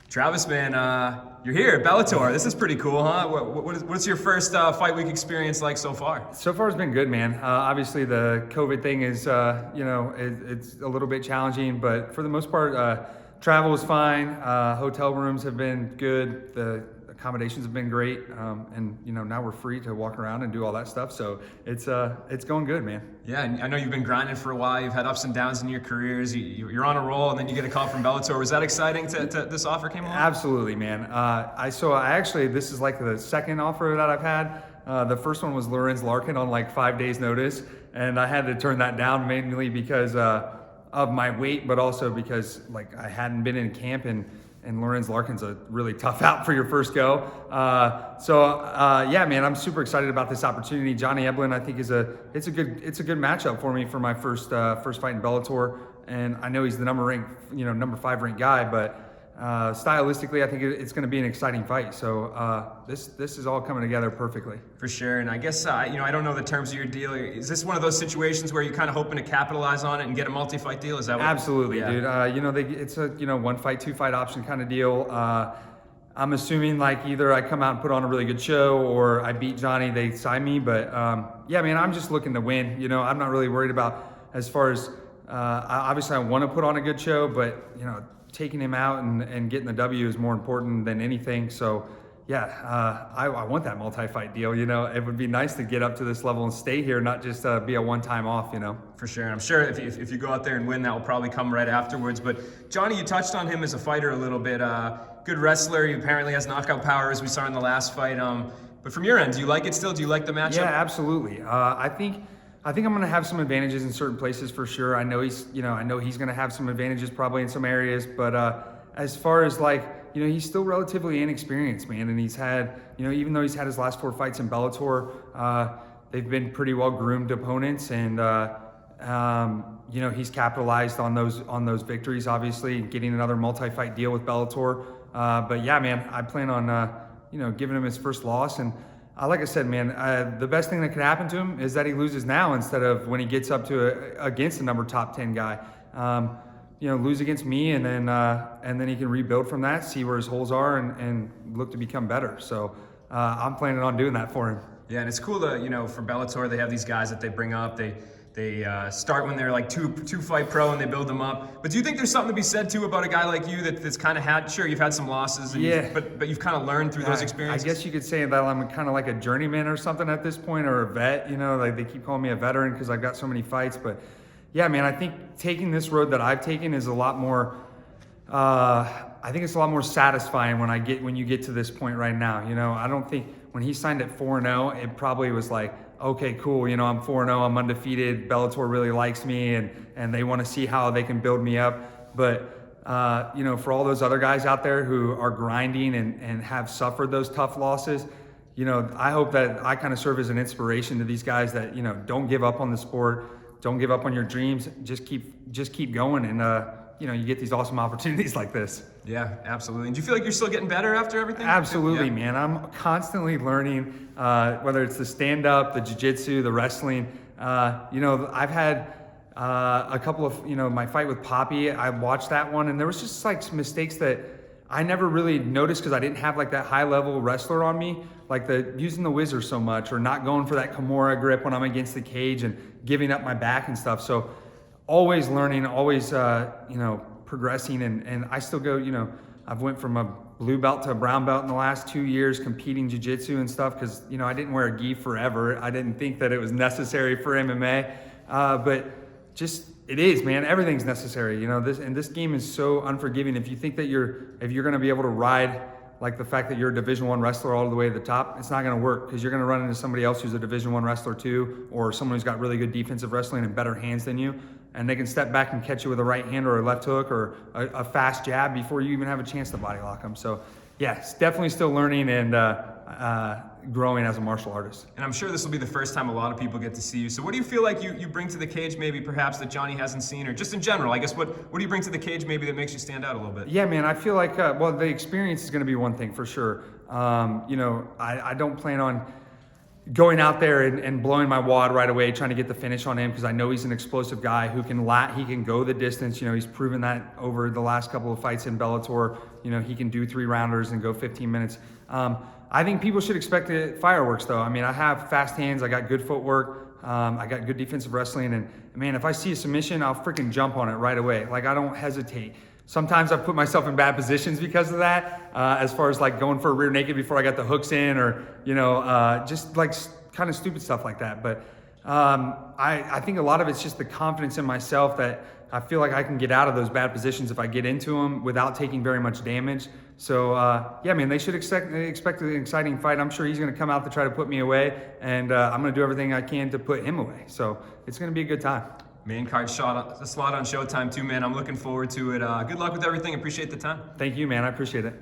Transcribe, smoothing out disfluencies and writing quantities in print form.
Travis, man, you're here at Bellator. This is pretty cool, huh? What's your first fight week experience like so far? So far, it's been good, man. Obviously, the COVID thing is, it's a little bit challenging, but for the most part, travel is fine. Hotel rooms have been good. The accommodations have been great, and now we're free to walk around and do all that stuff. So it's going good, man. Yeah, and I know you've been grinding for a while. You've had ups and downs in your careers. You're on a roll, and then you get a call from Bellator. Was that exciting to this offer came along? Absolutely, man. This is like the second offer that I've had. The first one was Lorenz Larkin on like 5 days notice, and I had to turn that down mainly because of my weight, but also because like I hadn't been in camp, and Lorenz Larkin's a really tough out for your first go. Yeah, man, I'm super excited about this opportunity. Johnny Eblen, I think, it's a good matchup for me for my first fight in Bellator, and I know he's the number 5 ranked guy, but stylistically, I think it's going to be an exciting fight. So this is all coming together perfectly. For sure, and I guess I don't know the terms of your deal. Is this one of those situations where you're kind of hoping to capitalize on it and get a multi-fight deal? Is that what? Absolutely, yeah. Dude. It's a 1 fight, 2 fight option kind of deal. I'm assuming like either I come out and put on a really good show, or I beat Johnny, they sign me. But yeah, man, I'm just looking to win. I'm not really worried about as far as obviously I want to put on a good show, but taking him out and getting the W is more important than anything. So yeah, I want that multi-fight deal. It would be nice to get up to this level and stay here, not just be a one-time off. For sure. And I'm sure if you go out there and win, that will probably come right afterwards. But Johnny, you touched on him as a fighter a little bit. Good wrestler. He apparently has knockout power, as we saw in the last fight. But from your end, do you like it still? Do you like the matchup? Yeah, absolutely. I think I'm going to have some advantages in certain places for sure. I know he's going to have some advantages probably in some areas, but as far as he's still relatively inexperienced, man. And he's had, even though he's had his last 4 fights in Bellator, they've been pretty well groomed opponents, and he's capitalized on those victories, obviously, getting another multi-fight deal with Bellator. But yeah, man, I plan on giving him his first loss. And like I said, man, the best thing that could happen to him is that he loses now instead of when he gets up to against a top 10 guy. Lose against me, and then he can rebuild from that, see where his holes are, and look to become better. So I'm planning on doing that for him. Yeah, and it's cool to for Bellator, they have these guys that they bring up. They start when they're like two fight pro, and they build them up. But do you think there's something to be said too about a guy like you that's kind of had, sure, you've had some losses, and but you've kind of learned through those experiences? I guess you could say that I'm kind of like a journeyman or something at this point, or a vet. Like they keep calling me a veteran because I've got so many fights. But yeah, man, I think taking this road that I've taken is a lot more. I think it's a lot more satisfying when you get to this point right now. I don't think when he signed at 4-0, it probably was like, okay, cool. I'm 4-0, I'm undefeated. Bellator really likes me, and they want to see how they can build me up. But for all those other guys out there who are grinding and have suffered those tough losses, I hope that I kind of serve as an inspiration to these guys that don't give up on the sport, don't give up on your dreams, just keep going, and you get these awesome opportunities like this. Yeah, absolutely. And do you feel like you're still getting better after everything? Absolutely, yeah. Man. I'm constantly learning, whether it's the stand-up, the jiu-jitsu, the wrestling. I've had a couple of, my fight with Poppy, I watched that one, and there was just like some mistakes that I never really noticed because I didn't have like that high-level wrestler on me, like using the whizzer so much, or not going for that Kimura grip when I'm against the cage and giving up my back and stuff. So always learning, always, progressing, and I still go, I've went from a blue belt to a brown belt in the last 2 years competing jiu-jitsu and stuff because, I didn't wear a gi forever. I didn't think that it was necessary for MMA, but just, it is, man. Everything's necessary, this game is so unforgiving. If you think that if you're going to be able to ride like the fact that you're a Division I wrestler all the way to the top, it's not going to work because you're going to run into somebody else who's a Division I wrestler too, or someone who's got really good defensive wrestling and better hands than you, and they can step back and catch you with a right hand or a left hook or a fast jab before you even have a chance to body lock them. So yeah, it's definitely still learning and growing as a martial artist. And I'm sure this will be the first time a lot of people get to see you. So what do you feel like you bring to the cage maybe perhaps that Johnny hasn't seen, or just in general, I guess, what do you bring to the cage maybe that makes you stand out a little bit? Yeah, man, I feel like, the experience is going to be one thing for sure. I don't plan on, going out there and blowing my wad right away, trying to get the finish on him because I know he's an explosive guy who he can go the distance. You know, he's proven that over the last couple of fights in Bellator. You know, he can do 3-rounders and go 15 minutes. I think people should expect fireworks though. I mean, I have fast hands, I got good footwork, I got good defensive wrestling, and man, if I see a submission, I'll freaking jump on it right away. Like, I don't hesitate. Sometimes I've put myself in bad positions because of that, as far as like going for a rear naked before I got the hooks in, or, you know, just like kind of stupid stuff like that. But I think a lot of it's just the confidence in myself that I feel like I can get out of those bad positions if I get into them without taking very much damage. So yeah, man, they should expect an exciting fight. I'm sure he's going to come out to try to put me away, and I'm going to do everything I can to put him away. So it's going to be a good time. Main card slot on Showtime too, man. I'm looking forward to it. Good luck with everything. Appreciate the time. Thank you, man. I appreciate it.